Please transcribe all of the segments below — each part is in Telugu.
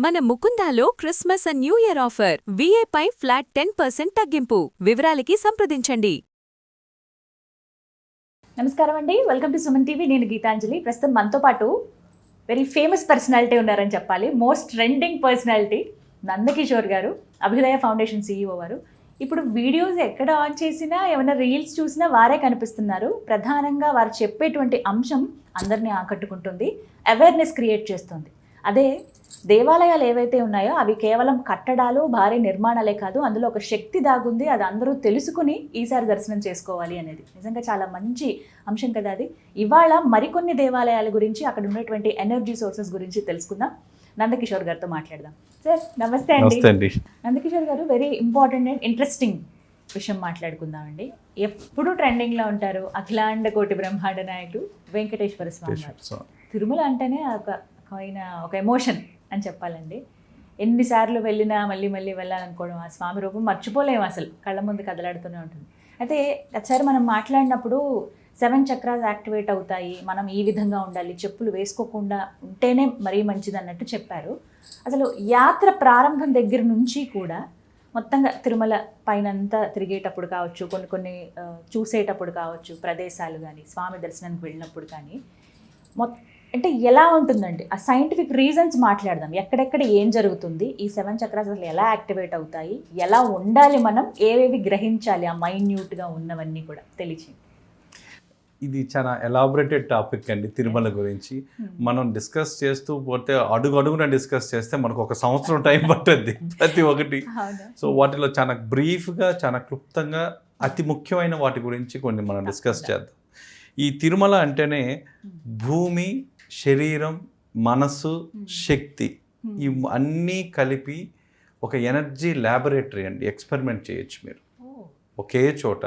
మన ముకుందాలో Christmas and new year offer విఏపై ఫ్లాట్ 10% తగ్గింపు. వివరాలకి సంప్రదించండి. నమస్కారం అండి, వెల్కమ్ టు సుమన్ టీవీ. నేను గీతాంజలి. ప్రస్తుతం మనతో పాటు వెరీ ఫేమస్ పర్సనాలిటీ ఉన్నారని చెప్పాలి. మోస్ట్ ట్రెండింగ్ పర్సనాలిటీ నందకిషోర్ గారు, అభ్యుదయ ఫౌండేషన్ CEO వారు. ఇప్పుడు వీడియోస్ ఎక్కడ ఆన్ చేసినా, ఏమైనా రీల్స్ చూసినా వారే కనిపిస్తున్నారు. ప్రధానంగా వారు చెప్పేటువంటి అంశం అందరినీ ఆకట్టుకుంటుంది, అవేర్నెస్ క్రియేట్ చేస్తుంది. అదే దేవాలయాలు ఏవైతే ఉన్నాయో అవి కేవలం కట్టడాలు, భారీ నిర్మాణాలే కాదు, అందులో ఒక శక్తి దాగుంది. అది అందరూ తెలుసుకుని ఈసారి దర్శనం చేసుకోవాలి అనేది నిజంగా చాలా మంచి అంశం కదా అది. ఇవాళ మరికొన్ని దేవాలయాల గురించి, అక్కడ ఉన్నటువంటి ఎనర్జీ సోర్సెస్ గురించి తెలుసుకుందాం. నందకిషోర్ గారితో మాట్లాడదాం. సార్ నమస్తే అండి. నందకిషోర్ గారు, వెరీ ఇంపార్టెంట్ అండ్ ఇంట్రెస్టింగ్ విషయం మాట్లాడుకుందామండి. ఎప్పుడు ట్రెండింగ్లో ఉంటారు అఖిలాండ కోటి బ్రహ్మాండ నాయకుడు వెంకటేశ్వర స్వామి వారు. తిరుమల అంటేనే ఒక ఎమోషన్ అని చెప్పాలండి. ఎన్నిసార్లు వెళ్ళినా మళ్ళీ మళ్ళీ వెళ్ళాలనుకోవడం, ఆ స్వామి రూపం మర్చిపోలేము, అసలు కళ్ళ ముందు కదలాడుతూనే ఉంటుంది. అయితే ఒకసారి మనం మాట్లాడినప్పుడు 7 చక్రాస్ యాక్టివేట్ అవుతాయి, మనం ఈ విధంగా ఉండాలి, చెప్పులు వేసుకోకుండా ఉంటేనే మరీ మంచిది అన్నట్టు చెప్పారు. అసలు యాత్ర ప్రారంభం దగ్గర నుంచి కూడా మొత్తంగా తిరుమల పైనంతా తిరిగేటప్పుడు కావచ్చు, కొన్ని చూసేటప్పుడు కావచ్చు, ప్రదేశాలు కానీ, స్వామి దర్శనానికి వెళ్ళినప్పుడు కానీ అంటే ఎలా ఉంటుందండి? ఆ సైంటిఫిక్ రీజన్స్ మాట్లాడదాం. ఎక్కడెక్కడ ఏం జరుగుతుంది, ఈ 7 చక్రాస్ అసలు ఎలా యాక్టివేట్ అవుతాయి, ఎలా ఉండాలి, మనం ఏవేవి గ్రహించాలి, ఆ మైన్యూట్గా ఉన్నవన్నీ కూడా తెలియచేయండి. ఇది చాలా ఎలాబొరేటెడ్ టాపిక్ అండి తిరుమల గురించి. మనం డిస్కస్ చేస్తూ పోతే అడుగున డిస్కస్ చేస్తే మనకు ఒక సంవత్సరం టైం పట్టుద్ది ప్రతి ఒక్కటి. సో వాటిలో చాలా బ్రీఫ్గా, చాలా క్లుప్తంగా అతి ముఖ్యమైన వాటి గురించి కొన్ని మనం డిస్కస్ చేద్దాం. ఈ తిరుమల అంటేనే భూమి, శరీరం, మనసు, శక్తి, ఈ అన్నీ కలిపి ఒక ఎనర్జీ ల్యాబొరేటరీ అండి. ఎక్స్పెరిమెంట్ చేయొచ్చు మీరు ఒకే చోట.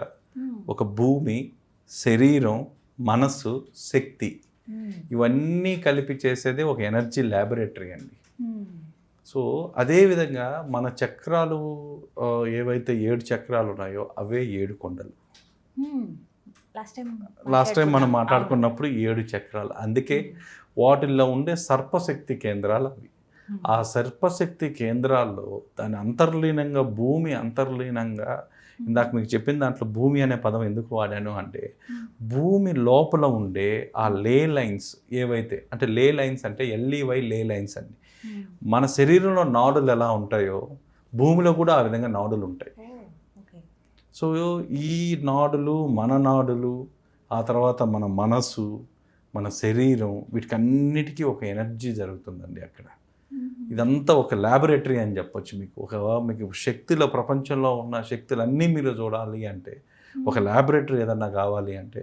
ఒక భూమి, శరీరం, మనసు, శక్తి, ఇవన్నీ కలిపి చేసేదే ఒక ఎనర్జీ ల్యాబొరేటరీ అండి. సో అదేవిధంగా మన చక్రాలు ఏవైతే 7 చక్రాలు ఉన్నాయో అవే 7 కొండలు. లాస్ట్ టైం మనం మాట్లాడుకున్నప్పుడు 7 చక్రాలు. అందుకే వాటిల్లో ఉండే సర్పశక్తి కేంద్రాలు అవి. ఆ సర్పశక్తి కేంద్రాల్లో దాని అంతర్లీనంగా, భూమి అంతర్లీనంగా, ఇందాక మీకు చెప్పిన దాంట్లో భూమి అనే పదం ఎందుకు వాడాను అంటే, భూమి లోపల ఉండే ఆ లే లైన్స్ ఏవైతే, అంటే లే లైన్స్ అంటే LEY లే లైన్స్ అండి. మన శరీరంలో నాడులు ఎలా ఉంటాయో భూమిలో కూడా ఆ విధంగా నాడులు ఉంటాయి. సో ఈ నాడులు, మన నాడులు, ఆ తర్వాత మన మనసు, మన శరీరం, వీటికన్నిటికీ ఒక ఎనర్జీ జరుగుతుందండి అక్కడ. ఇదంతా ఒక ల్యాబొరేటరీ అని చెప్పొచ్చు. మీకు శక్తుల, ప్రపంచంలో ఉన్న శక్తులన్నీ మీరు చూడాలి అంటే, ఒక ల్యాబొరేటరీ ఏదన్నా కావాలి అంటే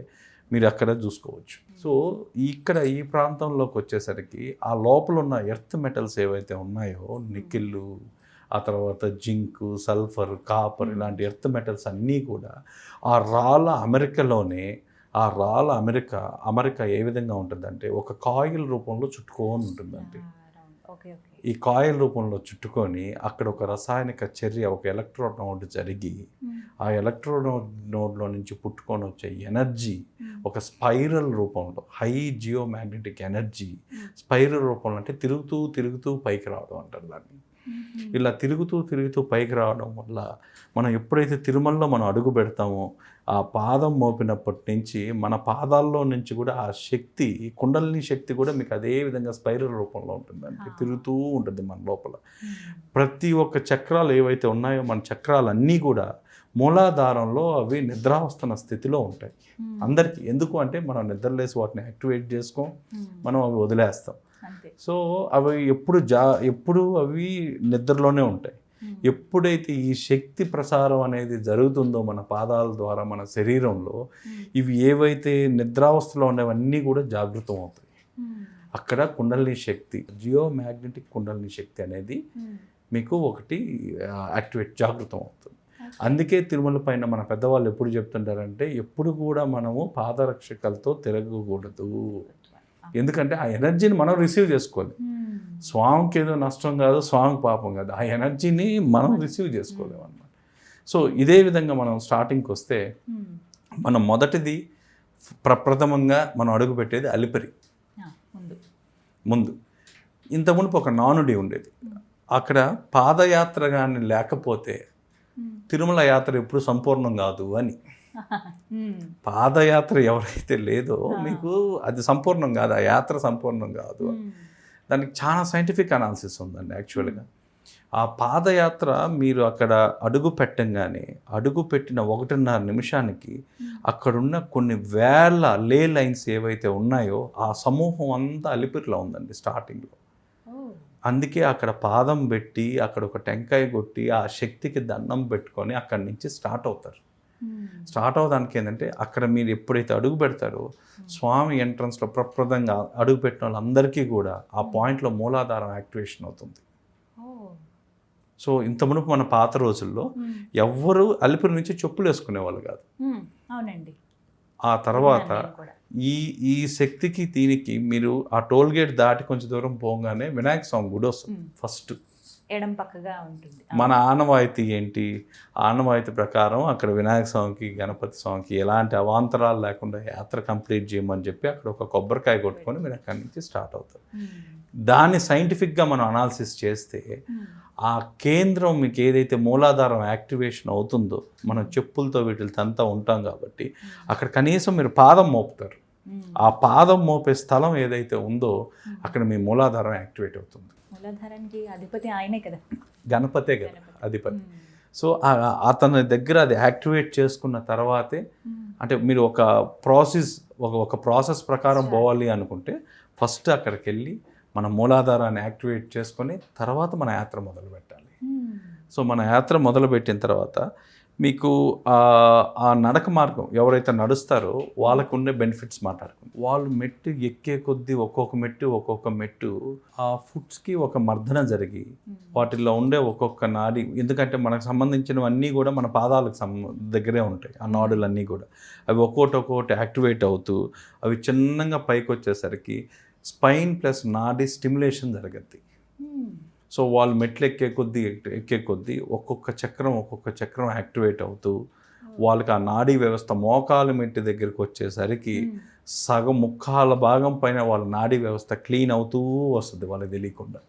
మీరు అక్కడ చూసుకోవచ్చు. సో ఇక్కడ ఈ ప్రాంతంలోకి వచ్చేసరికి ఆ లోపల ఉన్న ఎర్త్ మెటల్స్ ఏవైతే ఉన్నాయో, నికెళ్ళు, ఆ తర్వాత జింకు, సల్ఫర్, కాపర్, ఇలాంటి ఎర్త్ మెటల్స్ అన్నీ కూడా ఆ రాళ్ళ అమెరికాలోనే, ఆ రాళ్ళ అమెరికా ఏ విధంగా ఉంటుందంటే ఒక కాయిల్ రూపంలో చుట్టుకొని ఉంటుందండి. ఈ కాయిల్ రూపంలో చుట్టుకొని అక్కడ ఒక రసాయనిక చర్య, ఒక ఎలక్ట్రోడ్ నోడ్ జరిగి, ఆ ఎలక్ట్రోడ్ నోడ్లో నుంచి పుట్టుకొని వచ్చే ఎనర్జీ ఒక స్పైరల్ రూపంలో, హై జియోమాగ్నెటిక్ ఎనర్జీ స్పైరల్ రూపంలో, అంటే తిరుగుతూ తిరుగుతూ పైకి రావడం అంటారు దాన్ని. ఇలా తిరుగుతూ తిరుగుతూ పైకి రావడం వల్ల మనం ఎప్పుడైతే తిరుమలలో మనం అడుగు పెడతామో, ఆ పాదం మోపినప్పటి నుంచి మన పాదాల్లో నుంచి కూడా ఆ శక్తి, కుండలిని శక్తి కూడా మీకు అదే విధంగా స్పైరల్ రూపంలో ఉంటుందండి. తిరుగుతూ ఉంటుంది మన లోపల. ప్రతి ఒక్క చక్రాలు ఏవైతే ఉన్నాయో, మన చక్రాలన్నీ కూడా మూలాధారంలో అవి నిద్రావస్థన స్థితిలో ఉంటాయి అందరికీ. ఎందుకు అంటే మనం నిద్రలేసి వాటిని యాక్టివేట్ చేసుకోం, మనం అవి వదిలేస్తాం. సో అవి ఎప్పుడు అవి నిద్రలోనే ఉంటాయి. ఎప్పుడైతే ఈ శక్తి ప్రసారం అనేది జరుగుతుందో మన పాదాల ద్వారా మన శరీరంలో, ఇవి ఏవైతే నిద్రావస్థలో ఉన్నవన్నీ కూడా జాగృతం అవుతాయి. అక్కడ కుండలిని శక్తి, జియోమాగ్నెటిక్ కుండలిని శక్తి అనేది మీకు ఒకటి జాగృతం అవుతుంది. అందుకే తిరుమల పైన మన పెద్దవాళ్ళు ఎప్పుడు చెప్తుంటారంటే, ఎప్పుడు కూడా మనము పాదరక్షకలతో తిరగకూడదు. ఎందుకంటే ఆ ఎనర్జీని మనం రిసీవ్ చేసుకోవాలి. స్వామికి ఏదో నష్టం కాదు, స్వామికి పాపం కాదు, ఆ ఎనర్జీని మనం రిసీవ్ చేసుకోలేము అన్నమాట. సో ఇదే విధంగా మనం స్టార్టింగ్కి వస్తే, మనం మొదటిది ప్రప్రథమంగా మనం అడుగుపెట్టేది అలిపిరి. ముందు ఇంత మునుపు ఒక నానుడి ఉండేది, అక్కడ పాదయాత్ర కానీ లేకపోతే తిరుమల యాత్ర ఎప్పుడు సంపూర్ణం కాదు అని. పాదయాత్ర ఎవరైతే లేదో మీకు అది సంపూర్ణం కాదు, ఆ యాత్ర సంపూర్ణం కాదు. దానికి చాలా సైంటిఫిక్ అనాలిసిస్ ఉందండి యాక్చువల్గా. ఆ పాదయాత్ర మీరు అక్కడ అడుగు పెట్టంగానే అడుగు పెట్టిన 1.5 నిమిషానికి అక్కడున్న కొన్ని వేల లే లైన్స్ ఏవైతే ఉన్నాయో ఆ సమూహం అంతా అలిపిరిలో ఉందండి స్టార్టింగ్లో. అందుకే అక్కడ పాదం పెట్టి అక్కడ ఒక టెంకాయ కొట్టి ఆ శక్తికి దండం పెట్టుకొని అక్కడి నుంచి స్టార్ట్ అవుతారు. స్టార్ట్ అవడానికి ఏంటంటే అక్కడ మీరు ఎప్పుడైతే అడుగు పెడతారో స్వామి ఎంట్రన్స్లో ప్రప్రదంగా అడుగు పెట్టిన వాళ్ళందరికీ కూడా ఆ పాయింట్లో మూలాధారం యాక్టివేషన్ అవుతుంది. సో ఇంత మునుపు మన పాత రోజుల్లో ఎవ్వరూ అలిపిరి నుంచి చెప్పులు వేసుకునేవాళ్ళు కాదు. అవునండి. ఆ తర్వాత ఈ శక్తికి దీనికి మీరు ఆ టోల్ గేట్ దాటి కొంచెం దూరం పోగానే వినాయక స్వామి గుడి వస్తుంది ఫస్ట్. ఎడం పక్కగా ఉంటుంది. మన ఆనవాయితీ ఏంటి, ఆనవాయితీ ప్రకారం అక్కడ వినాయక స్వామికి గణపతి స్వామికి ఎలాంటి అవాంతరాలు లేకుండా యాత్ర కంప్లీట్ చేయమని చెప్పి అక్కడ ఒక కొబ్బరికాయ కొట్టుకొని మీరు అక్కడి నుంచి స్టార్ట్ అవుతారు. దాన్ని సైంటిఫిక్గా మనం అనాలిసిస్ చేస్తే ఆ కేంద్రం మీకు ఏదైతే మూలాధారం యాక్టివేషన్ అవుతుందో మనం చెప్పులతో వీటితో అంతా ఉంటాం కాబట్టి అక్కడ కనీసం మీరు పాదం మోపుతారు. ఆ పాదం మోపే స్థలం ఏదైతే ఉందో అక్కడ మీ మూలాధారం యాక్టివేట్ అవుతుంది. మూలాధారానికి అధిపతి ఆయనే కదా, గణపతే కదా అధిపతి. సో అతని దగ్గర అది యాక్టివేట్ చేసుకున్న తర్వాతే అంటే మీరు ఒక ప్రాసెస్ ప్రకారం పోవాలి అనుకుంటే ఫస్ట్ అక్కడికి వెళ్ళి మన మూలాధారాన్ని యాక్టివేట్ చేసుకొని తర్వాత మన యాత్ర మొదలు పెట్టాలి. సో మన యాత్ర మొదలుపెట్టిన తర్వాత మీకు ఆ నడక మార్గం ఎవరైతే నడుస్తారో వాళ్ళకు ఉండే బెనిఫిట్స్ మాట్లాడుకుంటారు. వాళ్ళు మెట్టు ఎక్కే కొద్దీ ఒక్కొక్క మెట్టు ఆ ఫుట్స్కి ఒక మర్దన జరిగి వాటిల్లో ఉండే ఒక్కొక్క నాడి, ఎందుకంటే మనకు సంబంధించినవన్నీ కూడా మన పాదాలకు దగ్గరే ఉంటాయి ఆ నాడులన్నీ కూడా, అవి ఒక్కొక్కటి యాక్టివేట్ అవుతూ అవి చిన్నగా పైకి వచ్చేసరికి స్పైన్ ప్లస్ నాడి స్టిమ్యులేషన్ జరుగుద్ది. సో వాళ్ళు మెట్లు ఎక్కే కొద్దీ ఒక్కొక్క చక్రం యాక్టివేట్ అవుతూ వాళ్ళకి ఆ నాడీ వ్యవస్థ మోకాలు మెట్టి దగ్గరికి వచ్చేసరికి సగం ముక్కాల భాగం పైన వాళ్ళ నాడీ వ్యవస్థ క్లీన్ అవుతూ వస్తుంది వాళ్ళకి తెలియకుండా.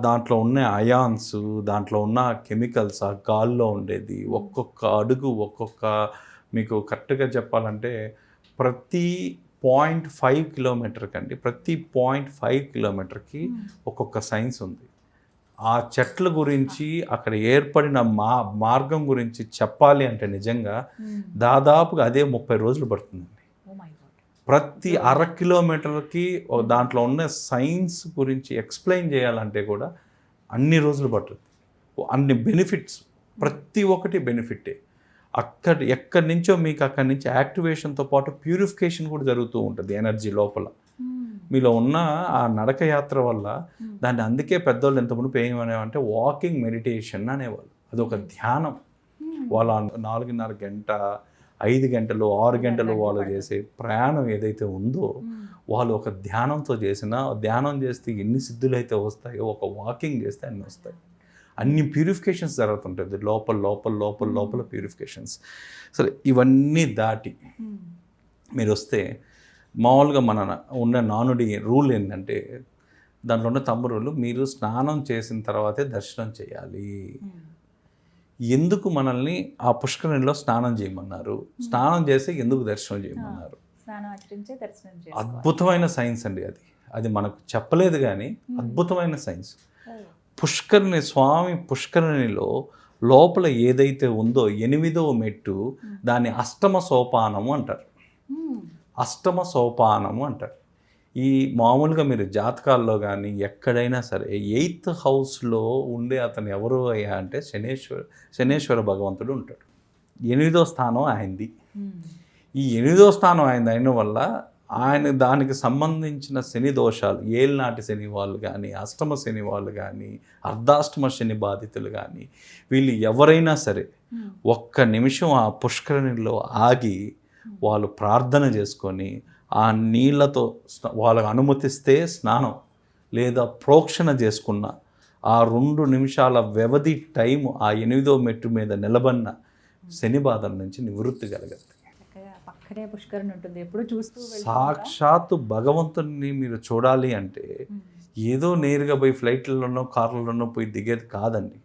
దాంట్లో ఉన్న అయాన్స్, దాంట్లో ఉన్న కెమికల్స్, ఆ గాల్లో ఉండేది ఒక్కొక్క అడుగు మీకు కరెక్ట్గా చెప్పాలంటే ప్రతి 0.5 కిలోమీటర్కి అండి, ప్రతి 0.5 కిలోమీటర్కి ఒక్కొక్క సైన్స్ ఉంది. ఆ చెట్ల గురించి అక్కడ ఏర్పడిన మార్గం గురించి చెప్పాలి అంటే నిజంగా దాదాపుగా అదే 30 రోజులు పడుతుందండి. ప్రతి 1/2 కిలోమీటర్కి దాంట్లో ఉన్న సైన్స్ గురించి ఎక్స్ప్లెయిన్ చేయాలంటే కూడా అన్ని రోజులు పడుతుంది. అన్ని బెనిఫిట్స్, ప్రతి ఒక్కటి బెనిఫిటే. ఎక్కడి నుంచో మీకు అక్కడి నుంచి యాక్టివేషన్తో పాటు ప్యూరిఫికేషన్ కూడా జరుగుతూ ఉంటుంది ఎనర్జీ లోపల. మీలో ఉన్న ఆ నడక యాత్ర వల్ల దాన్ని అందుకే పెద్దవాళ్ళు ఎంతమంది ఏమనేవారంటే వాకింగ్ మెడిటేషన్ అనేవాళ్ళు. అదొక ధ్యానం. వాళ్ళ 4.5 గంట 5 గంటలు 6 గంటలు వాళ్ళు చేసే ప్రయాణం ఏదైతే ఉందో వాళ్ళు ఒక ధ్యానంతో ధ్యానం చేస్తే ఎన్ని సిద్ధులు అయితే వస్తాయో ఒక వాకింగ్ చేస్తే అన్ని వస్తాయి. అన్ని ప్యూరిఫికేషన్స్ జరుగుతుంటుంది లోపల ప్యూరిఫికేషన్స్. సరే, ఇవన్నీ దాటి మీరు వస్తే మామూలుగా మన ఉన్న నానుడి రూల్ ఏంటంటే దాంట్లో ఉన్న తమ్ముళ్ళు మీరు స్నానం చేసిన తర్వాతే దర్శనం చేయాలి. ఎందుకు మనల్ని ఆ పుష్కరిణిలో స్నానం చేయమన్నారు, స్నానం చేస్తే ఎందుకు దర్శనం చేయమన్నారు? అద్భుతమైన సైన్స్ అండి అది మనకు చెప్పలేదు కానీ అద్భుతమైన సైన్స్. స్వామి పుష్కరిణిలో లోపల ఏదైతే ఉందో 8వ మెట్టు దాన్ని అష్టమ సోపానము అంటారు. ఈ మామూలుగా మీరు జాతకాల్లో కానీ ఎక్కడైనా సరే 8th హౌస్లో ఉండే అతను ఎవరు అయ్యా అంటే శనేశ్వర భగవంతుడు ఉంటాడు. 8వ స్థానం ఆయనది. ఈ 8వ స్థానం అయిన వల్ల ఆయన దానికి సంబంధించిన శని దోషాలు, ఏళ్ళనాటి శని వాళ్ళు కానీ, అష్టమ శని వాళ్ళు కానీ, అర్ధాష్టమ శని బాధితులు కానీ, వీళ్ళు ఎవరైనా సరే ఒక్క నిమిషం ఆ పుష్కరిణిలో ఆగి వాళ్ళు ప్రార్థన చేసుకొని ఆ నీళ్లతో వాళ్ళకు అనుమతిస్తే స్నానం లేదా ప్రోక్షణ చేసుకున్న ఆ 2 నిమిషాల వ్యవధి టైం ఆ 8వ మెట్టు మీద నిలబడిన శని బాధల నుంచి నివృత్తి కలగదు. అక్కడే పుష్కరిణి ఉంటుంది, ఎప్పుడు చూస్తూ వెళ్తూ ఉంటా. సాక్షాత్తు భగవంతుని మీరు చూడాలి అంటే ఏదో నేరుగా పోయి ఫ్లైట్లలోనో కార్లలోనో పోయి దిగేది కాదండి.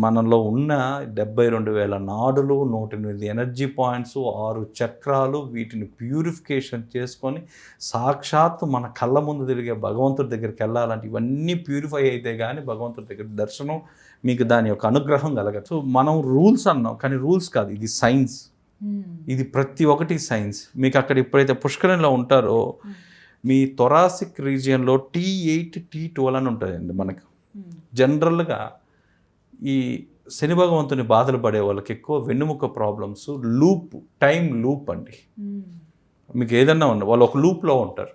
మనలో ఉన్న 72,000 నాడులు, 108 ఎనర్జీ పాయింట్స్, 6 చక్రాలు, వీటిని ప్యూరిఫికేషన్ చేసుకొని సాక్షాత్తు మన కళ్ళ ముందు తిరిగే భగవంతుడి దగ్గరికి వెళ్ళాలంటే ఇవన్నీ ప్యూరిఫై అయితే కానీ భగవంతుడి దగ్గర దర్శనం మీకు దాని యొక్క అనుగ్రహం కలగదు. సో మనం రూల్స్ అన్నాం, కానీ రూల్స్ కాదు, ఇది సైన్స్. ఇది ప్రతి ఒక్కటి సైన్స్. మీకు అక్కడ ఎప్పుడైతే పుష్కరంలో ఉంటారో మీ థొరాసిక్ రీజియన్లో T8 T12 అని ఉంటుందండి. మనకు జనరల్గా ఈ శని భగవంతుని బాధలు పడే వాళ్ళకి ఎక్కువ వెన్నుముక ప్రాబ్లమ్స్, లూప్, టైం లూప్ అండి. మీకు ఏదన్నా ఉన్నా వాళ్ళు ఒక లూప్లో ఉంటారు,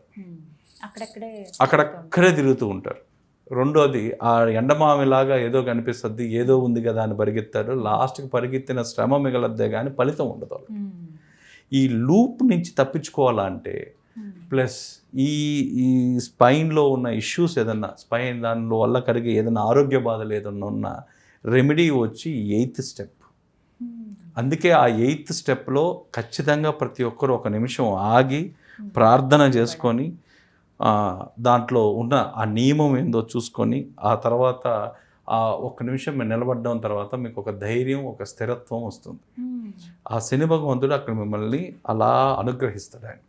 అక్కడక్కడే తిరుగుతూ ఉంటారు. రెండోది ఆ ఎండమామిలాగా ఏదో కనిపిస్తుంది, ఏదో ఉంది కదా అని పరిగెత్తారు, లాస్ట్కి పరిగెత్తిన శ్రమ మిగలద్దే కానీ ఫలితం ఉండదు. ఈ లూప్ నుంచి తప్పించుకోవాలంటే ప్లస్ ఈ ఈ స్పైన్లో ఉన్న ఇష్యూస్ ఏదన్నా, స్పైన్ దానిలో వల్ల కలిగే ఏదైనా ఆరోగ్య బాధలు ఏదన్నా ఉన్నా రెమెడీ వచ్చి 8th స్టెప్. అందుకే ఆ 8th స్టెప్లో ఖచ్చితంగా ప్రతి ఒక్కరు ఒక నిమిషం ఆగి ప్రార్థన చేసుకొని దాంట్లో ఉన్న ఆ నియమం ఏందో చూసుకొని ఆ తర్వాత ఆ ఒక్క నిమిషం మీరు నిలబడడం తర్వాత మీకు ఒక ధైర్యం, ఒక స్థిరత్వం వస్తుంది. ఆ శని భగవంతుడు అక్కడ మిమ్మల్ని అలా అనుగ్రహిస్తాడు. ఆయన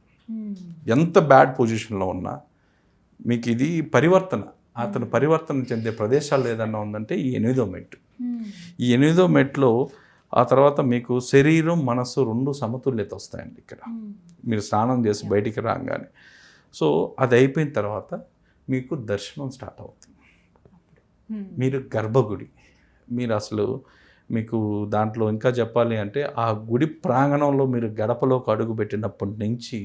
ఎంత బ్యాడ్ పొజిషన్లో ఉన్నా మీకు ఇది పరివర్తన, అతను పరివర్తన చెందే ప్రదేశాలు ఏదన్నా ఉందంటే ఈ 8వ మెట్టు. ఈ 8వ మెట్లో ఆ తర్వాత మీకు శరీరం, మనసు 2 సమతుల్యత వస్తాయండి. ఇక్కడ మీరు స్నానం చేసి బయటికి రాగానే సో అది అయిపోయిన తర్వాత మీకు దర్శనం స్టార్ట్ అవుతుంది. మీరు గర్భగుడి, మీరు అసలు మీకు దాంట్లో ఇంకా చెప్పాలి అంటే ఆ గుడి ప్రాంగణంలో మీరు గడపలోకి అడుగు పెట్టినప్పటి నుంచి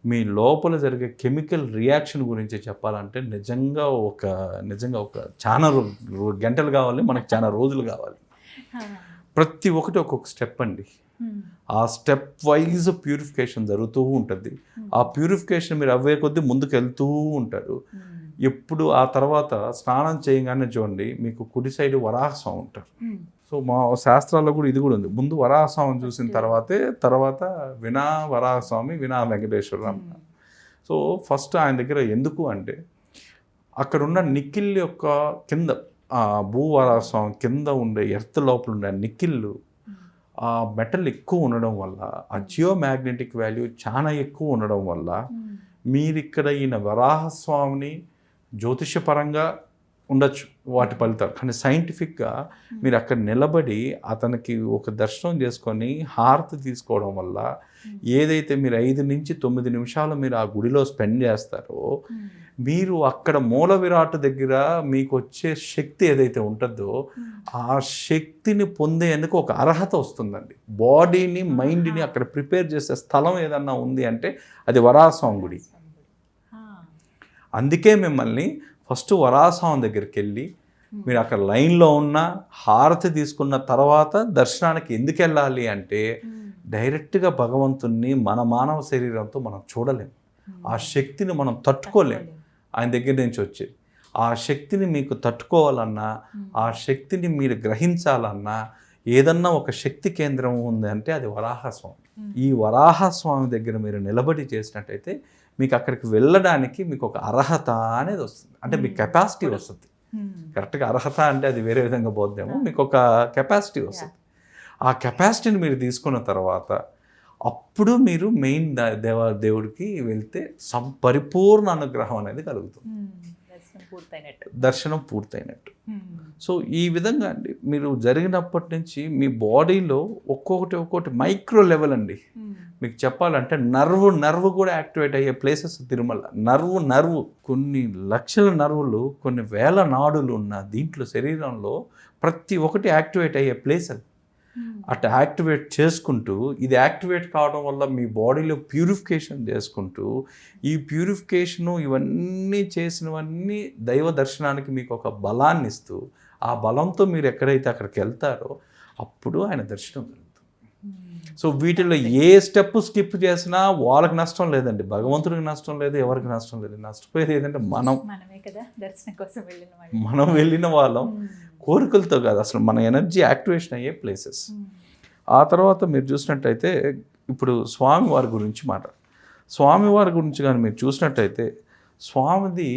మీ లోపల జరిగే కెమికల్ రియాక్షన్ గురించి చెప్పాలంటే నిజంగా ఒక చాలా గంటలు కావాలి, మనకు చాలా రోజులు కావాలి. ప్రతి ఒక్కటి ఒక్కొక్క స్టెప్ అండి. ఆ స్టెప్ వైజ్ ప్యూరిఫికేషన్ జరుగుతూ ఉంటుంది. ఆ ప్యూరిఫికేషన్ మీరు అవ్వే కొద్దీ ముందుకు వెళ్తూ ఉంటారు. ఎప్పుడు ఆ తర్వాత స్నానం చేయగానే చూడండి మీకు కుడి సైడ్ వరాహస్వామి ఉంటారు. సో మా శాస్త్రాల్లో కూడా ఇది కూడా ఉంది. ముందు వరాహస్వామిని చూసిన తర్వాత వినా వరాహస్వామి, వినా వెంకటేశ్వర. సో ఫస్ట్ ఆయన దగ్గర ఎందుకు అంటే అక్కడున్న నిఖిల్ యొక్క కింద భూవరాహస్వామి కింద ఉండే ఎర్త్ లోపల ఉండే నిఖిల్ ఆ మెటల్ ఎక్కువ ఉండడం వల్ల, ఆ జియోమాగ్నెటిక్ వాల్యూ చాలా ఎక్కువ ఉండడం వల్ల మీరు ఇక్కడ ఈయన వరాహస్వామిని జ్యోతిషపరంగా ఉండొచ్చు వాటి ఫలితాలు, కానీ సైంటిఫిక్గా మీరు అక్కడ నిలబడి అతనికి ఒక దర్శనం చేసుకొని హారతి తీసుకోవడం వల్ల ఏదైతే మీరు 5 నుంచి 9 నిమిషాలు మీరు ఆ గుడిలో స్పెండ్ చేస్తారో మీరు అక్కడ మూల విరాట్ దగ్గర మీకు వచ్చే శక్తి ఏదైతే ఉంటుందో ఆ శక్తిని పొందేందుకు ఒక అర్హత వస్తుందండి. బాడీని, మైండ్ని అక్కడ ప్రిపేర్ చేసే స్థలం ఏదన్నా ఉంది అంటే అది వరాహస్వామి గుడి. అందుకే మిమ్మల్ని ఫస్ట్ వరాహస్వామి దగ్గరికి వెళ్ళి మీరు అక్కడ లైన్లో ఉన్న హారతి తీసుకున్న తర్వాత దర్శనానికి ఎందుకు వెళ్ళాలి అంటే డైరెక్ట్గా భగవంతుణ్ణి మన మానవ శరీరంతో మనం చూడలేము, ఆ శక్తిని మనం తట్టుకోలేము. ఆయన దగ్గర నుంచి వచ్చేది ఆ శక్తిని మీకు తట్టుకోవాలన్నా, ఆ శక్తిని మీరు గ్రహించాలన్నా ఏదన్నా ఒక శక్తి కేంద్రం ఉంది అంటే అది వరాహస్వామి. ఈ వరాహస్వామి దగ్గర మీరు నిలబడి చేసినట్టయితే మీకు అక్కడికి వెళ్ళడానికి మీకు ఒక అర్హత అనేది వస్తుంది. అంటే మీకు కెపాసిటీ వస్తుంది. కరెక్ట్గా అర్హత అంటే అది వేరే విధంగా పోద్దేమో, మీకు ఒక కెపాసిటీ వస్తుంది. ఆ కెపాసిటీని మీరు తీసుకున్న తర్వాత అప్పుడు మీరు మెయిన్ దేవుడికి వెళ్తే పరిపూర్ణ అనుగ్రహం అనేది కలుగుతుంది, దర్శనం పూర్తయినట్టు. సో ఈ విధంగా అండి మీరు జరిగినప్పటి నుంచి మీ బాడీలో ఒక్కొక్కటి మైక్రో లెవెల్ అండి. మీకు చెప్పాలంటే నర్వ్ కూడా యాక్టివేట్ అయ్యే ప్లేసెస్ తిరుమల. నర్వ్ కొన్ని లక్షల నర్వులు, కొన్ని వేల నాడులు ఉన్న దీంట్లో శరీరంలో ప్రతి ఒక్కటి యాక్టివేట్ అయ్యే ప్లేస్ అది. అటు యాక్టివేట్ చేసుకుంటూ ఇది యాక్టివేట్ కావడం వల్ల మీ బాడీలో ప్యూరిఫికేషన్ చేసుకుంటూ ఈ ప్యూరిఫికేషను ఇవన్నీ చేసినవన్నీ దైవ దర్శనానికి మీకు ఒక బలాన్ని ఇస్తూ ఆ బలంతో మీరు ఎక్కడైతే అక్కడికి వెళ్తారో అప్పుడు ఆయన దర్శనం జరుగుతుంది. సో వీటిలో ఏ స్టెప్ స్కిప్ చేసినా వాళ్ళకి నష్టం లేదండి, భగవంతుడికి నష్టం లేదు, ఎవరికి నష్టం లేదు. నష్టపోయేది ఏదంటే మనం వెళ్ళిన వాళ్ళం కోరికలతో కాదు, అసలు మన ఎనర్జీ యాక్టివేషన్ అయ్యే ప్లేసెస్. ఆ తర్వాత మీరు చూసినట్టయితే ఇప్పుడు స్వామివారి గురించి స్వామివారి గురించి కానీ మీరు చూసినట్టయితే స్వామిది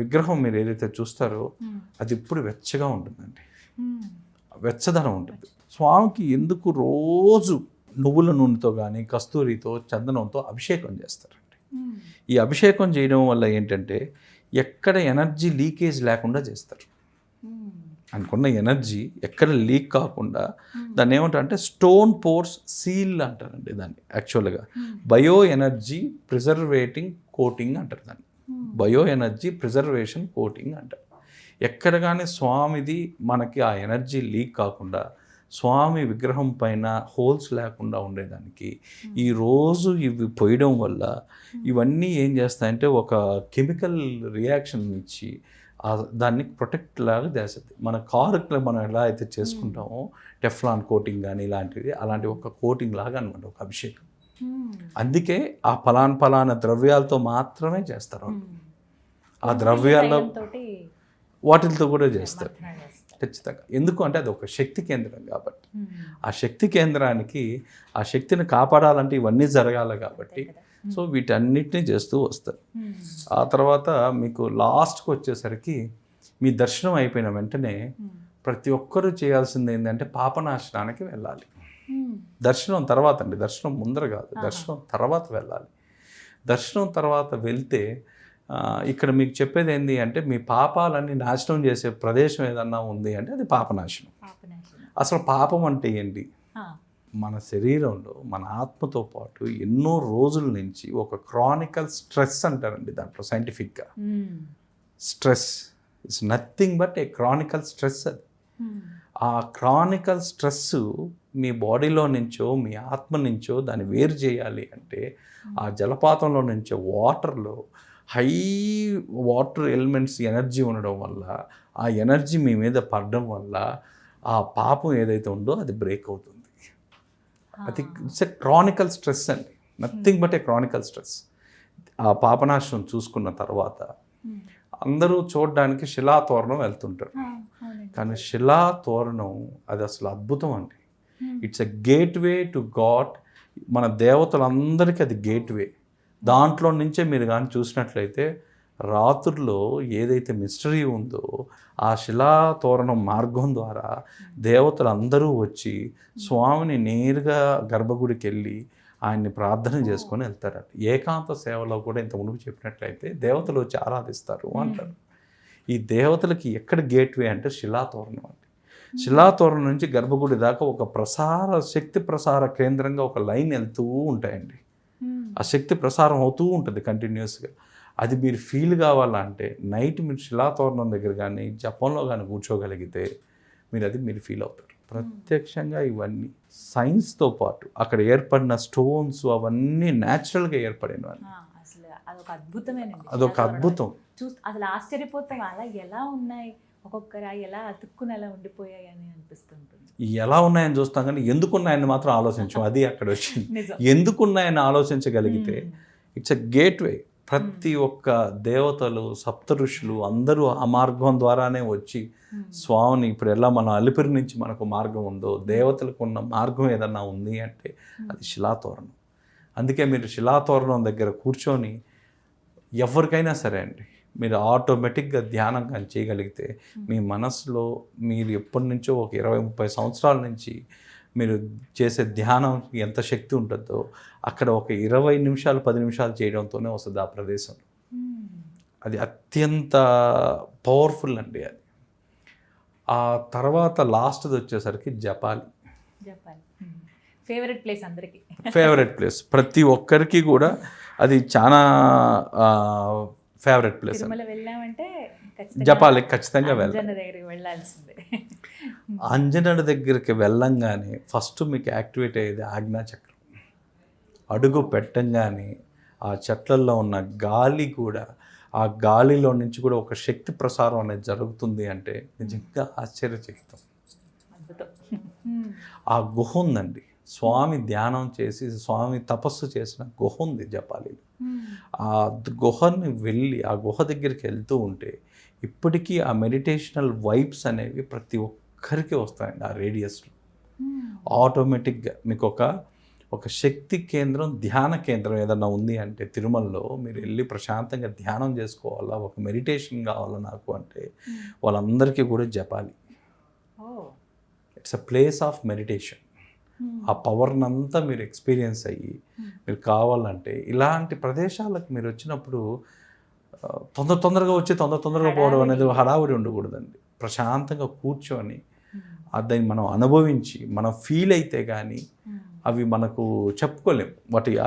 విగ్రహం మీరు ఏదైతే చూస్తారో అది ఇప్పుడు వెచ్చగా ఉంటుందండి, వెచ్చదనం ఉంటుంది. స్వామికి ఎందుకు రోజు నువ్వుల నూనెతో కానీ కస్తూరితో చందనంతో అభిషేకం చేస్తారండి. ఈ అభిషేకం చేయడం వల్ల ఏంటంటే ఎక్కడ ఎనర్జీ లీకేజ్ లేకుండా చేస్తారు. అనుకున్న ఎనర్జీ ఎక్కడ లీక్ కాకుండా దాన్ని ఏమంటారంటే స్టోన్ పోర్స్ సీల్ అంటారండి దాన్ని. యాక్చువల్గా బయో ఎనర్జీ ప్రిజర్వేటింగ్ కోటింగ్ అంటారు దాన్ని. బయో ఎనర్జీ ప్రిజర్వేషన్ కోటింగ్ అంటారు. ఎక్కడ కానీ స్వామిది మనకి ఆ ఎనర్జీ లీక్ కాకుండా స్వామి విగ్రహం పైన హోల్స్ లేకుండా ఉండేదానికి ఈరోజు ఇవి పోయడం వల్ల ఇవన్నీ ఏం చేస్తాయంటే ఒక కెమికల్ రియాక్షన్ ఇచ్చి దాన్ని ప్రొటెక్ట్ లాగా చేస్తుంది. మన కారుకి మనం ఎలా అయితే చేసుకుంటామో టెఫ్లాన్ కోటింగ్ కానీ ఇలాంటివి, అలాంటి ఒక కోటింగ్ లాగా అనమాట ఒక అభిషేకం. అందుకే ఆ ఫలానా ద్రవ్యాలతో మాత్రమే చేస్తారు. ఆ ద్రవ్యాల్లో వాటితో కూడా చేస్తారు ఖచ్చితంగా. ఎందుకు అంటే అది ఒక శక్తి కేంద్రం కాబట్టి, ఆ శక్తి కేంద్రానికి ఆ శక్తిని కాపాడాలంటే ఇవన్నీ జరగాలి కాబట్టి సో వీటన్నిటినీ చేస్తూ వస్తారు. ఆ తర్వాత మీకు లాస్ట్కి వచ్చేసరికి మీ దర్శనం అయిపోయిన వెంటనే ప్రతి ఒక్కరూ చేయాల్సింది ఏంటంటే పాపనాశనానికి వెళ్ళాలి. దర్శనం తర్వాత అండి, దర్శనం ముందర కాదు, దర్శనం తర్వాత వెళ్ళాలి. దర్శనం తర్వాత వెళ్తే ఇక్కడ మీకు చెప్పేది ఏంటి అంటే మీ పాపాలన్నీ నాశనం చేసే ప్రదేశం ఏదన్నా ఉంది అంటే అది పాపనాశనం. అసలు పాపం అంటే ఏంటి? మన శరీరంలో మన ఆత్మతో పాటు ఎన్నో రోజుల నుంచి ఒక క్రానికల్ స్ట్రెస్ అంటారండి దాంట్లో సైంటిఫిక్గా. Stress it's nothing but A Chronicle stress. అది ఆ క్రానికల్ స్ట్రెస్ మీ బాడీలో నుంచో మీ ఆత్మ నుంచో దాన్ని వేరు చేయాలి అంటే ఆ జలపాతంలో నుంచో వాటర్లో హై వాటర్ ఎలిమెంట్స్ ఎనర్జీ ఉండడం వల్ల ఆ ఎనర్జీ మీ మీద పడడం వల్ల ఆ పాపం ఏదైతే ఉందో అది బ్రేక్ అవుతుంది. అది ఇట్స్ ఎ క్రానికల్ స్ట్రెస్ అండి, nothing but A Chronicle stress. ఆ పాపనాశనం చూసుకున్న తర్వాత అందరూ చూడడానికి శిలాతోరణం వెళ్తుంటారు, కానీ శిలాతోరణం అది అసలు అద్భుతం అండి. It's a gateway to God. మన దేవతలందరికీ అది గేట్వే. దాంట్లో నుంచే మీరు కానీ చూసినట్లయితే రాత్రుల్లో ఏదైతే మిస్టరీ ఉందో ఆ శిలాతోరణం మార్గం ద్వారా దేవతలు అందరూ వచ్చి స్వామిని నేరుగా గర్భగుడికి వెళ్ళి ఆయన్ని ప్రార్థన చేసుకొని వెళ్తారట. ఏకాంత సేవలో కూడా ఇంత మునుపు చెప్పినట్లయితే దేవతలు వచ్చి ఆరాధిస్తారు అంటారు. ఈ దేవతలకి ఎక్కడ గేట్వే అంటే శిలాతోరణం అండి. శిలాతోరణం నుంచి గర్భగుడి దాకా ఒక శక్తి ప్రసార కేంద్రంగా ఒక లైన్ వెళ్తూ ఉంటాయండి. ఆ శక్తి ప్రసారం అవుతూ ఉంటుంది కంటిన్యూస్గా. అది మీరు ఫీల్ కావాలంటే నైట్ మీరు శిలాతోరణం దగ్గర కానీ జపంలో కానీ కూర్చోగలిగితే మీరు ఫీల్ అవుతారు ప్రత్యక్షంగా. ఇవన్నీ సైన్స్తో పాటు అక్కడ ఏర్పడిన స్టోన్స్ అవన్నీ న్యాచురల్గా ఏర్పడినవన్నీ. అదొక అద్భుతం. అసలు ఆశ్చర్యపోతాం అలా ఎలా ఉన్నాయి, ఒక్కొక్కరు ఎలా అతుక్కుని అలా ఉండిపోయాయి అని అనిపిస్తుంటుంది. ఎలా ఉన్నాయని చూస్తాం కానీ ఎందుకున్నాయని మాత్రం ఆలోచించాం. అది అక్కడ వచ్చింది. ఎందుకున్నాయని ఆలోచించగలిగితే ఇట్స్ ఎ గేట్వే. ప్రతి ఒక్క దేవతలు సప్త ఋషులు అందరూ ఆ మార్గం ద్వారానే వచ్చి స్వామిని ఇప్పుడు ఎలా మన అలిపిరి నుంచి మనకు మార్గం ఉందో దేవతలకు ఉన్న మార్గం ఏదన్నా ఉంది అంటే అది శిలాతోరణం. అందుకే మీరు శిలాతోరణం దగ్గర కూర్చొని ఎవరికైనా సరే అండి మీరు ఆటోమేటిక్గా ధ్యానం కానీ చేయగలిగితే మీ మనసులో మీరు ఎప్పటి నుంచో ఒక 20-30 సంవత్సరాల నుంచి మీరు చేసే ధ్యానం ఎంత శక్తి ఉంటుందో అక్కడ ఒక 20 నిమిషాలు 10 నిమిషాలు చేయడంతోనే వస్తుంది ఆ ప్రదేశం. అది అత్యంత పవర్ఫుల్ అండి. అది ఆ తర్వాత లాస్ట్ది వచ్చేసరికి జపాలి. ఫేవరెట్ ప్లేస్ అందరికీ, ఫేవరెట్ ప్లేస్ ప్రతి ఒక్కరికి కూడా అది చాలా ఫేవరెట్ ప్లేస్. జపాలికి ఖచ్చితంగా వెళ్ళాల్సిందే. అంజనుడి దగ్గరికి వెళ్ళంగానే ఫస్ట్ మీకు యాక్టివేట్ అయ్యేది ఆజ్ఞాచక్రం. అడుగు పెట్టంగానే ఆ చెట్లల్లో ఉన్న గాలి కూడా ఆ గాలిలో నుంచి కూడా ఒక శక్తి ప్రసారం అనేది జరుగుతుంది అంటే నిజంగా ఆశ్చర్యచకితం. ఆ గుహ ఉందండి, స్వామి ధ్యానం చేసి స్వామి తపస్సు చేసిన గుహ ఉంది జపాలిలో. ఆ గుహని వెళ్ళి ఆ గుహ దగ్గరికి వెళ్తూ ఉంటే ఇప్పటికీ ఆ మెడిటేషనల్ వైబ్స్ అనేవి ప్రతి ఒక్కరికి వస్తాయండి. ఆ రేడియస్లో ఆటోమేటిక్గా మీకు ఒక శక్తి కేంద్రం, ధ్యాన కేంద్రం ఏదన్నా ఉంది అంటే తిరుమలలో మీరు వెళ్ళి ప్రశాంతంగా ధ్యానం చేసుకోవాలా, ఒక మెడిటేషన్ కావాలా నాకు అంటే వాళ్ళందరికీ కూడా Japali. It's a place of meditation. ఆ పవర్నంతా మీరు ఎక్స్పీరియన్స్ అయ్యి మీరు కావాలంటే ఇలాంటి ప్రదేశాలకు మీరు వచ్చినప్పుడు తొందరగా వచ్చి తొందరగా పోవడం అనేది హడావుడి ఉండకూడదండి. ప్రశాంతంగా కూర్చొని దాన్ని మనం అనుభవించి మనం ఫీల్ అయితే కానీ అవి మనకు చెప్పుకోలేం,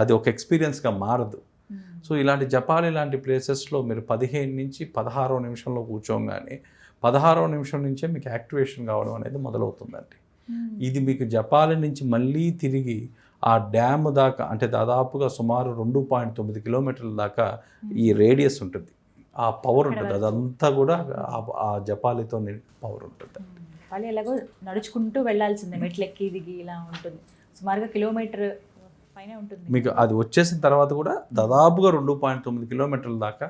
అది ఒక ఎక్స్పీరియన్స్గా మారదు. సో ఇలాంటి జపాలి లాంటి ప్లేసెస్లో మీరు 15 నుంచి 16వ నిమిషంలో కూర్చోగానే 16వ నిమిషం నుంచే మీకు యాక్టివేషన్ కావడం అనేది మొదలవుతుందండి. ఇది మీకు జపాలి నుంచి మళ్ళీ తిరిగి ఆ డ్యామ్ దాకా అంటే దాదాపుగా సుమారు 2.9 కిలోమీటర్ల దాకా ఈ రేడియస్ ఉంటుంది. ఆ పవర్ ఉంటుంది, అదంతా కూడా ఆ జపాలితో పవర్ ఉంటుంది. వాళ్ళు ఎలాగో నడుచుకుంటూ వెళ్ళాల్సిందే, మెట్లు ఎక్కి దిగి ఇలా ఉంటుంది, సుమారుగా కిలోమీటర్ పైన ఉంటుంది. మీకు అది వచ్చేసిన తర్వాత కూడా దాదాపుగా 2.9 కిలోమీటర్ల దాకా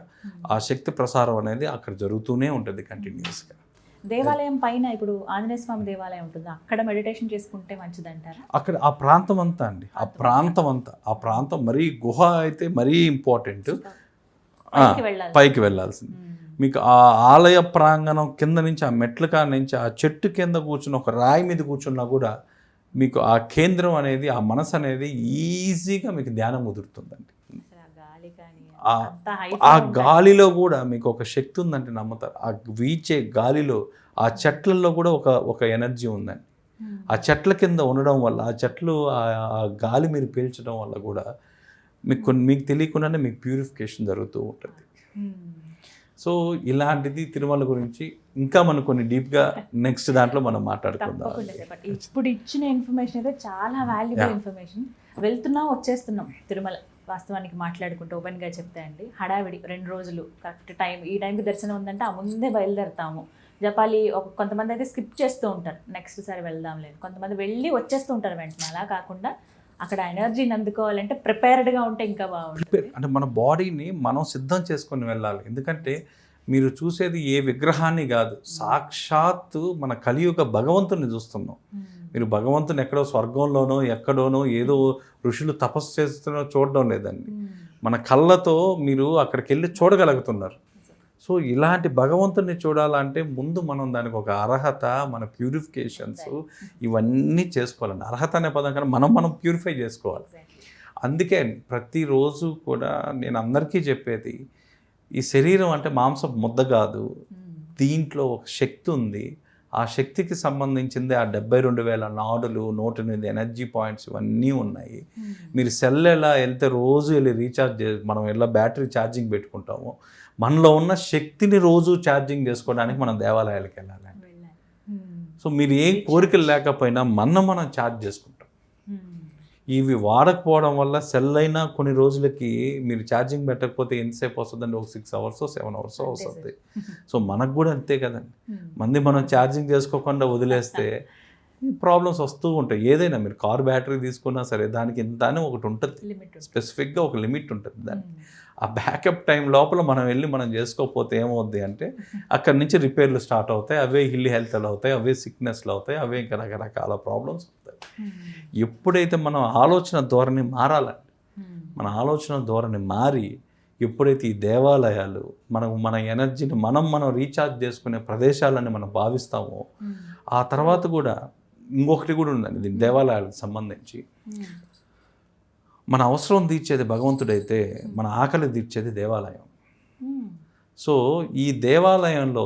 ఆ శక్తి ప్రసారం అనేది అక్కడ జరుగుతూనే ఉంటుంది కంటిన్యూస్గా. దేవాలయం పైన ఇప్పుడు ఆంజనేయ స్వామి దేవాలయం ఉంటుంది, అక్కడ మెడిటేషన్ చేసుకుంటే మంచిది అంటారా? అక్కడ ఆ ప్రాంతం అంతా అండి, ఆ ప్రాంతం మరీ గుహ అయితే మరీ ఇంపార్టెంట్, పైకి వెళ్ళాల్సింది. మీకు ఆ ఆలయ ప్రాంగణం కింద నుంచి ఆ మెట్ల కాడ నుంచి ఆ చెట్టు కింద కూర్చుని ఒక రాయి మీద కూర్చున్నా కూడా మీకు ఆ కేంద్రం అనేది, ఆ మనసు అనేది ఈజీగా మీకు ధ్యానం కుదురుతుందండి. ఆ గాలిలో కూడా మీకు ఒక శక్తి ఉందంటే నమ్ముతారు. ఆ వీచే గాలిలో ఆ చెట్లలో కూడా ఒక ఎనర్జీ ఉందండి. ఆ చెట్ల కింద ఉండడం వల్ల, ఆ చెట్లు ఆ గాలి మీరు పీల్చడం వల్ల కూడా మీకు తెలియకుండానే మీకు ప్యూరిఫికేషన్ జరుగుతూ ఉంటుంది. సో ఇలాంటిది తిరుమల గురించి ఇంకా మనం కొన్ని డీప్గా నెక్స్ట్ దాంట్లో మనం మాట్లాడుకుందాం. ఇప్పుడు ఇచ్చిన ఇన్ఫర్మేషన్ అయితే చాలా వాల్యుబుల్ ఇన్ఫర్మేషన్. వెళ్తున్నాం వచ్చేస్తున్నాం తిరుమల, వాస్తవానికి మాట్లాడుకుంటూ ఓపెన్గా చెప్తే అండి, హడావిడి 2 రోజులు కరెక్ట్ టైం, ఈ టైంకి దర్శనం ఉందంటే ఆ ముందే బయలుదేరుతాము. జపాలి కొంతమంది అయితే స్కిప్ చేస్తూ ఉంటారు, నెక్స్ట్ సారి వెళ్దాం లేదు, కొంతమంది వెళ్ళి వచ్చేస్తూ ఉంటారు వెంటనే. అలా కాకుండా అక్కడ ఎనర్జీని అందుకోవాలంటే ప్రిపేర్డ్గా ఉంటే ఇంకా బాగుంటుంది. అంటే మన బాడీని మనం సిద్ధం చేసుకొని వెళ్ళాలి. ఎందుకంటే మీరు చూసేది ఏ విగ్రహాన్ని కాదు, సాక్షాత్తు మన కలియుగ భగవంతుని చూస్తున్నాం. మీరు భగవంతుని ఎక్కడో స్వర్గంలోనో ఎక్కడోనో ఏదో ఋషులు తపస్సు చేస్తున్నో చూడడం లేదండి, మన కళ్ళతో మీరు అక్కడికి వెళ్ళి చూడగలుగుతున్నారు. సో ఇలాంటి భగవంతుని చూడాలంటే ముందు మనం దానికి ఒక అర్హత, మన ప్యూరిఫికేషన్స్ ఇవన్నీ చేసుకోవాలండి. అర్హత అనే పదం కన్నా మనం ప్యూరిఫై చేసుకోవాలి. అందుకే ప్రతిరోజు కూడా నేను అందరికీ చెప్పేది, ఈ శరీరం అంటే మాంసం ముద్ద కాదు, దీంట్లో ఒక శక్తి ఉంది. ఆ శక్తికి సంబంధించింది ఆ 72,000 నాడులు, 108 ఎనర్జీ పాయింట్స్ ఇవన్నీ ఉన్నాయి. మీరు సెల్ ఎలా వెళ్తే రోజు వెళ్ళి రీఛార్జ్ మనం ఎలా బ్యాటరీ ఛార్జింగ్ పెట్టుకుంటామో, మనలో ఉన్న శక్తిని రోజు ఛార్జింగ్ చేసుకోవడానికి మనం దేవాలయాలకు వెళ్ళాలండి. సో మీరు ఏం కోరికలు లేకపోయినా మనం ఛార్జ్ చేసుకుంటాం. ఇవి వాడకపోవడం వల్ల సెల్ అయినా కొన్ని రోజులకి మీరు ఛార్జింగ్ పెట్టకపోతే ఎంతసేపు వస్తుందండి, ఒక 6 అవర్స్ 7 అవర్స్ వస్తుంది. సో మనకు కూడా అంతే కదండి, మనం ఛార్జింగ్ చేసుకోకుండా వదిలేస్తే ప్రాబ్లమ్స్ వస్తూ ఉంటాయి. ఏదైనా మీరు కార్ బ్యాటరీ తీసుకున్నా సరే దానికి ఇంత అని ఒకటి ఉంటుంది, స్పెసిఫిక్గా ఒక లిమిట్ ఉంటుంది దానికి. ఆ బ్యాకప్ టైం లోపల మనం చేసుకోకపోతే ఏమవుద్ది అంటే అక్కడి నుంచి రిపేర్లు స్టార్ట్ అవుతాయి, అవే హెల్త్లు అవుతాయి, అవే సిక్నెస్లు అవుతాయి, అవే ఇంకా రకరకాల ప్రాబ్లమ్స్ అవుతాయి. ఎప్పుడైతే మనం ఆలోచన ధోరణి మారాలండి, మన ఆలోచన ధోరణి మారి ఎప్పుడైతే ఈ దేవాలయాలు మన ఎనర్జీని మనం రీఛార్జ్ చేసుకునే ప్రదేశాలని మనం భావిస్తామో, ఆ తర్వాత కూడా ఇంకొకటి కూడా ఉందండి దీని దేవాలయాలకు సంబంధించి. మన అవసరం తీర్చేది భగవంతుడైతే మన ఆకలి తీర్చేది దేవాలయం. సో ఈ దేవాలయంలో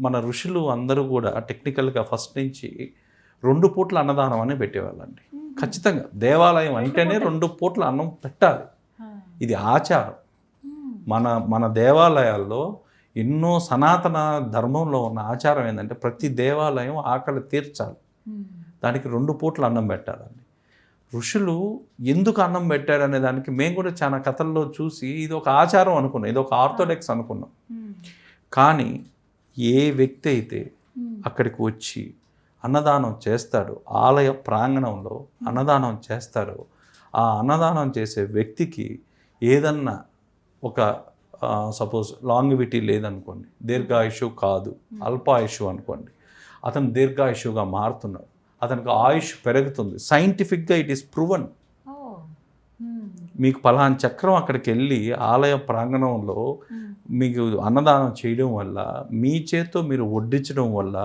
మన ఋషులు అందరూ కూడా టెక్నికల్గా ఫస్ట్ నుంచి 2 పూట్ల అన్నదానం అని పెట్టేవాళ్ళండి. ఖచ్చితంగా దేవాలయం అంటేనే 2 పూట్ల అన్నం పెట్టాలి, ఇది ఆచారం. మన దేవాలయాల్లో ఎన్నో సనాతన ధర్మంలో ఉన్న ఆచారం ఏంటంటే ప్రతి దేవాలయం ఆకలి తీర్చాలి, దానికి 2 పూట్ల అన్నం పెట్టాలండి. ఋషులు ఎందుకు అన్నం పెట్టారనే దానికి మేము కూడా చాలా కథల్లో చూసి ఇది ఒక ఆచారం అనుకున్నాం, ఇది ఒక ఆర్థోడాక్స్ అనుకున్నాం. కానీ ఏ వ్యక్తి అయితే అక్కడికి వచ్చి అన్నదానం చేస్తాడు, ఆలయ ప్రాంగణంలో అన్నదానం చేస్తాడు, ఆ అన్నదానం చేసే వ్యక్తికి ఏదన్నా ఒక సపోజ్ లాంగివిటీ లేదనుకోండి, దీర్ఘాయుషు కాదు అల్పాయుషు అనుకోండి, అతను దీర్ఘాయుషుగా మారుతున్నాడు, అతనికి ఆయుష్ పెరుగుతుంది. సైంటిఫిక్గా ఇట్ ఈస్ ప్రూవన్. మీకు పలానా చక్రం అక్కడికి వెళ్ళి ఆలయ ప్రాంగణంలో మీకు అన్నదానం చేయడం వల్ల మీ చేత్తో మీరు వడ్డించడం వల్ల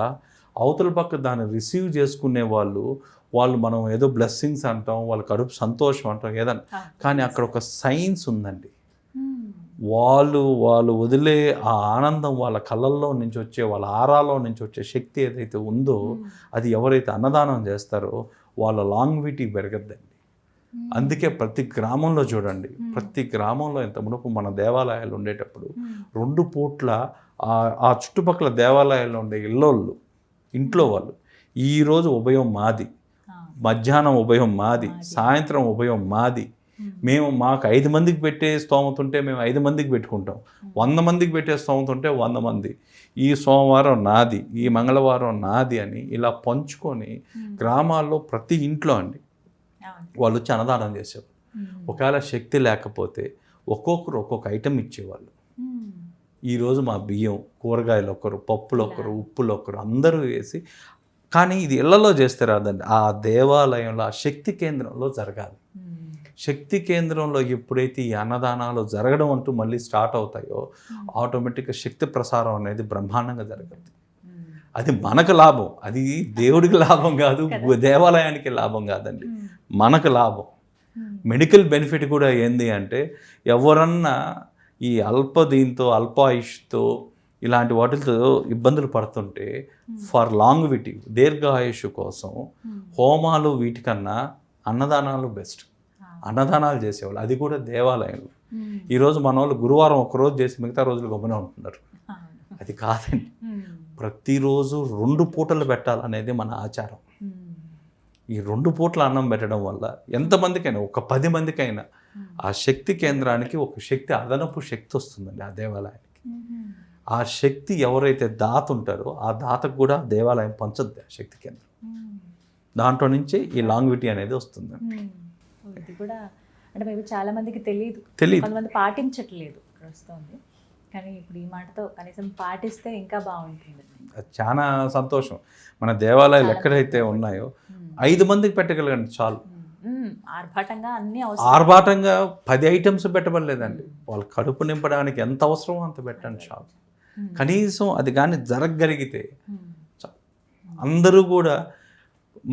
అవతల పక్క దాన్ని రిసీవ్ చేసుకునే వాళ్ళు మనం ఏదో బ్లెస్సింగ్స్ అంటాం, వాళ్ళ కడుపు సంతోషం అంటాం ఏదన్నా, కానీ అక్కడ ఒక సైన్స్ ఉందండి. వాళ్ళు వదిలే ఆ ఆనందం, వాళ్ళ కళ్ళల్లో నుంచి వచ్చే, వాళ్ళ ఆరాలో నుంచి వచ్చే శక్తి ఏదైతే ఉందో అది ఎవరైతే అన్నదానం చేస్తారో వాళ్ళ లాంగ్విటీ పెరగద్దండి. అందుకే ప్రతి గ్రామంలో చూడండి, ప్రతి గ్రామంలో ఇంత మునుపు మన దేవాలయాలు ఉండేటప్పుడు 2 పూట్ల ఆ చుట్టుపక్కల దేవాలయాల్లో ఉండే ఇంట్లో వాళ్ళు ఈరోజు ఉభయం మాది, మధ్యాహ్నం ఉభయం మాది, సాయంత్రం ఉభయం మాది, మాకు 5 మందికి పెట్టే స్తోమత ఉంటే మేము 5 మందికి పెట్టుకుంటాం, 100 మందికి పెట్టే స్తోమత ఉంటే 100 మంది, ఈ సోమవారం నాది, ఈ మంగళవారం నాది అని ఇలా పంచుకొని గ్రామాల్లో ప్రతి ఇంట్లో అండి వాళ్ళు వచ్చి అన్నదానం చేసేవాళ్ళు. ఒకవేళ శక్తి లేకపోతే ఒక్కొక్కరు ఒక్కొక్క ఐటెం ఇచ్చేవాళ్ళు. ఈరోజు మా బియ్యం, కూరగాయలు ఒకరు, పప్పులు ఒకరు, ఉప్పులు ఒకరు, అందరూ వేసి. కానీ ఇది ఇళ్లలో చేస్తే రాదండి, ఆ దేవాలయంలో ఆ శక్తి కేంద్రంలో జరగాలి. శక్తి కేంద్రంలో ఎప్పుడైతే ఈ అన్నదానాలు జరగడం అంటూ మళ్ళీ స్టార్ట్ అవుతాయో ఆటోమేటిక్గా శక్తి ప్రసారం అనేది బ్రహ్మాండంగా జరుగుతుంది. అది మనకు లాభం, అది దేవుడికి లాభం కాదు, దేవాలయానికి లాభం కాదండి, మనకు లాభం. మెడికల్ బెనిఫిట్ కూడా ఏంది అంటే ఎవరన్నా ఈ అల్పాయుష్తో ఇలాంటి వాటితో ఇబ్బందులు పడుతుంటే ఫర్ లాంగ్విటీ, దీర్ఘాయుష్ కోసం హోమాలు వీటికన్నా అన్నదానాలు బెస్ట్. అన్నదానాలు చేసేవాళ్ళు, అది కూడా దేవాలయంలో. ఈరోజు మన వాళ్ళు గురువారం ఒకరోజు చేసి మిగతా రోజులు గమ్మున ఉంటున్నారు. అది కాదండి, ప్రతిరోజు 2 పూటలు పెట్టాలనేది మన ఆచారం. ఈ 2 పూట్ల అన్నం పెట్టడం వల్ల ఎంతమందికైనా, ఒక 10 మందికైనా ఆ శక్తి కేంద్రానికి ఒక శక్తి, అదనపు శక్తి వస్తుందండి ఆ దేవాలయానికి. ఆ శక్తి ఎవరైతే దాత ఉంటారో ఆ దాతకు కూడా దేవాలయం పంచద్ది ఆ శక్తి కేంద్రం. దాంట్లో నుంచే ఈ లాంగ్విటీ అనేది వస్తుందండి. ఇది కూడా అంటే మేబీ చాలా మందికి తెలియదు, కొంతమంది పాటించట్లేదు ప్రస్తుతం. కానీ ఇప్పుడు ఈ మాటతో కనీసం పాటిస్తే ఇంకా బాగుంటుంది. చాలా సంతోషం. మన దేవాలయాలు ఎక్కడైతే ఉన్నాయో 5 మందికి పెట్టగలగండి చాలు. ఆర్భాటంగా 10 ఐటమ్స్ పెట్టబడలేదండి, వాళ్ళ కడుపు నింపడానికి ఎంత అవసరమో అంత పెట్టండి చాలు. కనీసం అది కానీ జరగగలిగితే అందరూ కూడా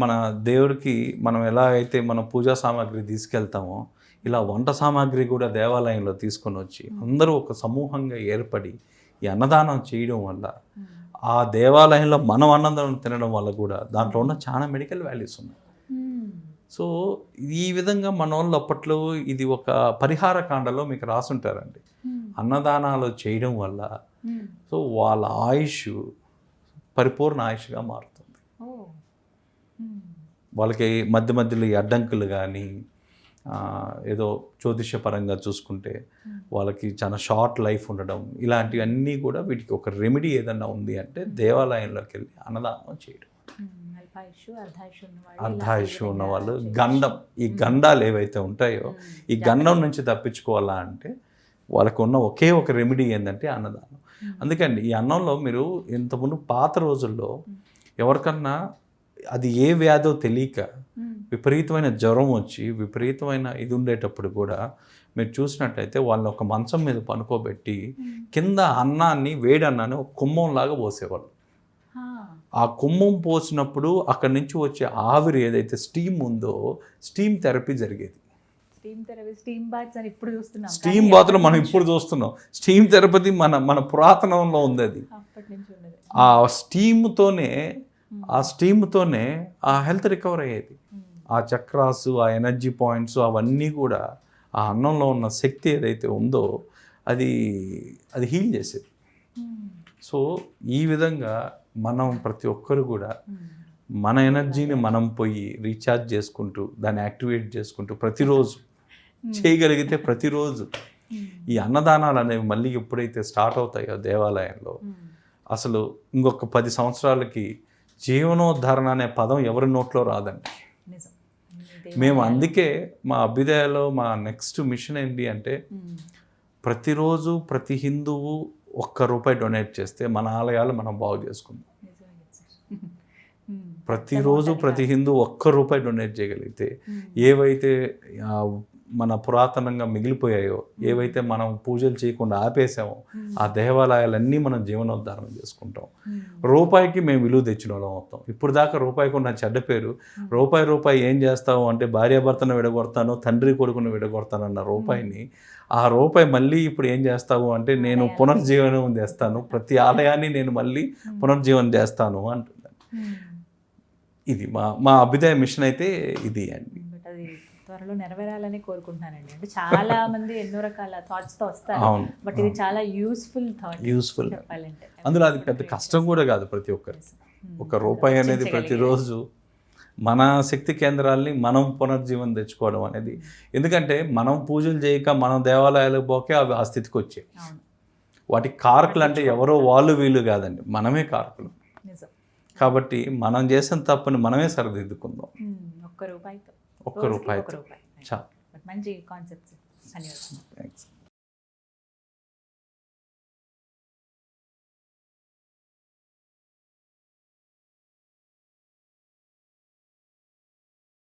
మన దేవుడికి మనం ఎలా అయితే మనం పూజా సామాగ్రి తీసుకెళ్తామో ఇలా వంట సామాగ్రి కూడా దేవాలయంలో తీసుకొని వచ్చి అందరూ ఒక సమూహంగా ఏర్పడి ఈ అన్నదానం చేయడం వల్ల ఆ దేవాలయంలో మనం అన్నదానం తినడం వల్ల కూడా దాంట్లో ఉన్న చాలా మెడికల్ వాల్యూస్ ఉన్నాయి. సో ఈ విధంగా మన వాళ్ళు అప్పట్లో ఇది ఒక పరిహార కాండలో మీకు రాసుంటారండి. అన్నదానాలు చేయడం వల్ల సో వాళ్ళ ఆయుష్ పరిపూర్ణ ఆయుష్గా మారుతుంది. వాళ్ళకి మధ్యలో ఈ అడ్డంకులు కానీ ఏదో జ్యోతిష్యపరంగా చూసుకుంటే వాళ్ళకి చాలా షార్ట్ లైఫ్ ఉండడం, ఇలాంటివన్నీ కూడా వీటికి ఒక రెమెడీ ఏదన్నా ఉంది అంటే దేవాలయంలోకి వెళ్ళి అన్నదానం చేయడం. అర్ధాయుష్ ఉన్న వాళ్ళు గండం, ఈ గండాలు ఏవైతే ఉంటాయో ఈ గండం నుంచి తప్పించుకోవాలా అంటే వాళ్ళకు ఉన్న ఒకే ఒక రెమెడీ ఏంటంటే అన్నదానం. అందుకండి ఈ అన్నంలో మీరు ఇంతకుముందు పాత రోజుల్లో ఎవరికన్నా అది ఏ వ్యాధో తెలియక విపరీతమైన జ్వరం వచ్చి విపరీతమైన ఇది ఉండేటప్పుడు కూడా మీరు చూసినట్టయితే వాళ్ళని ఒక మంచం మీద పనుకోబెట్టి కింద అన్నాన్ని, వేడి అన్నాన్ని ఒక కుంభంలాగా పోసేవాళ్ళు. ఆ కుంభం పోసినప్పుడు అక్కడి నుంచి వచ్చే ఆవిరి ఏదైతే స్టీమ్ ఉందో స్టీమ్ థెరపీ జరిగేది. స్టీమ్ బాత్లో మనం ఇప్పుడు చూస్తున్నాం. స్టీమ్ థెరపీ మన పురాతనంలో ఉంది. అది ఆ స్టీమ్తోనే ఆ హెల్త్ రికవర్ అయ్యేది. ఆ చక్రాసు, ఆ ఎనర్జీ పాయింట్స్ అవన్నీ కూడా ఆ అన్నంలో ఉన్న శక్తి ఏదైతే ఉందో అది హీల్ చేసేది. సో ఈ విధంగా మనం ప్రతి ఒక్కరు కూడా మన ఎనర్జీని మనం పోయి రీఛార్జ్ చేసుకుంటూ దాన్ని యాక్టివేట్ చేసుకుంటూ ప్రతిరోజు చేయగలిగితే ప్రతిరోజు ఈ అన్నదానాలు అనేవి మళ్ళీ ఎప్పుడైతే స్టార్ట్ అవుతాయో దేవాలయంలో అసలు ఇంకొక 10 సంవత్సరాలకి జీవనోద్ధరణ అనే పదం ఎవరి నోట్లో రాదండి. మేము అందుకే మా అభ్యుదయలో మా నెక్స్ట్ మిషన్ ఏంటి అంటే ప్రతిరోజు ప్రతి హిందువు ₹1 డొనేట్ చేస్తే మన ఆలయాలు మనం బాగు చేసుకుందాం. ప్రతిరోజు ప్రతి హిందూ ₹1 డొనేట్ చేయగలిగితే ఏవైతే మన పురాతనంగా మిగిలిపోయాయో, ఏవైతే మనం పూజలు చేయకుండా ఆపేసామో ఆ దేవాలయాలన్నీ మనం జీవనోద్ధారణ చేసుకుంటాం. రూపాయికి మేము విలువ తెచ్చిన వాళ్ళం అవుతాం. ఇప్పుడు దాకా రూపాయికి ఉన్న చెడ్డ పేరు, రూపాయి ఏం చేస్తావు అంటే భార్యాభర్తను విడగొడతాను, తండ్రి కొడుకును విడగొడతాను అన్న రూపాయిని, ఆ రూపాయి మళ్ళీ ఇప్పుడు ఏం చేస్తావు అంటే నేను పునర్జీవనం చేస్తాను, ప్రతి ఆలయాన్ని నేను మళ్ళీ పునర్జీవనం చేస్తాను అంటున్నాను. ఇది మా అభ్యుదయ మిషన్ అయితే ఇది అండి. బట్ అది త్వరలో నెరవేరాలని కోరుకుంటున్నానండి. అంటే చాలా మంది ఎన్నో రకాల థాట్స్ తో వస్తారు, అవును, బట్ ఇది చాలా యూస్ఫుల్ థాట్ చెప్పాలంటే. అందులో అది పెద్ద కష్టం కూడా కాదు ప్రతి ఒక్కరికి. ఒక రూపాయి అనేది ప్రతిరోజు మన శక్తి కేంద్రాల్ని మనం పునర్జీవనం తెచ్చుకోవడం అనేది, ఎందుకంటే మనం పూజలు చేయక మనం దేవాలయాలకు పోకే అవి ఆ స్థితికి వచ్చాయి. వాటి కారకులు అంటే ఎవరో వాళ్ళు వీళ్ళు కాదండి, మనమే కారకులు. కాబట్టి మనం చేసిన తప్పుని మనమే సరిదిద్దుకుందాం. ఒక్క రూపాయితో ఒక్క రూపాయి మంచి కాన్సెప్ట్. ధన్యవాదాలు. థ్యాంక్స్.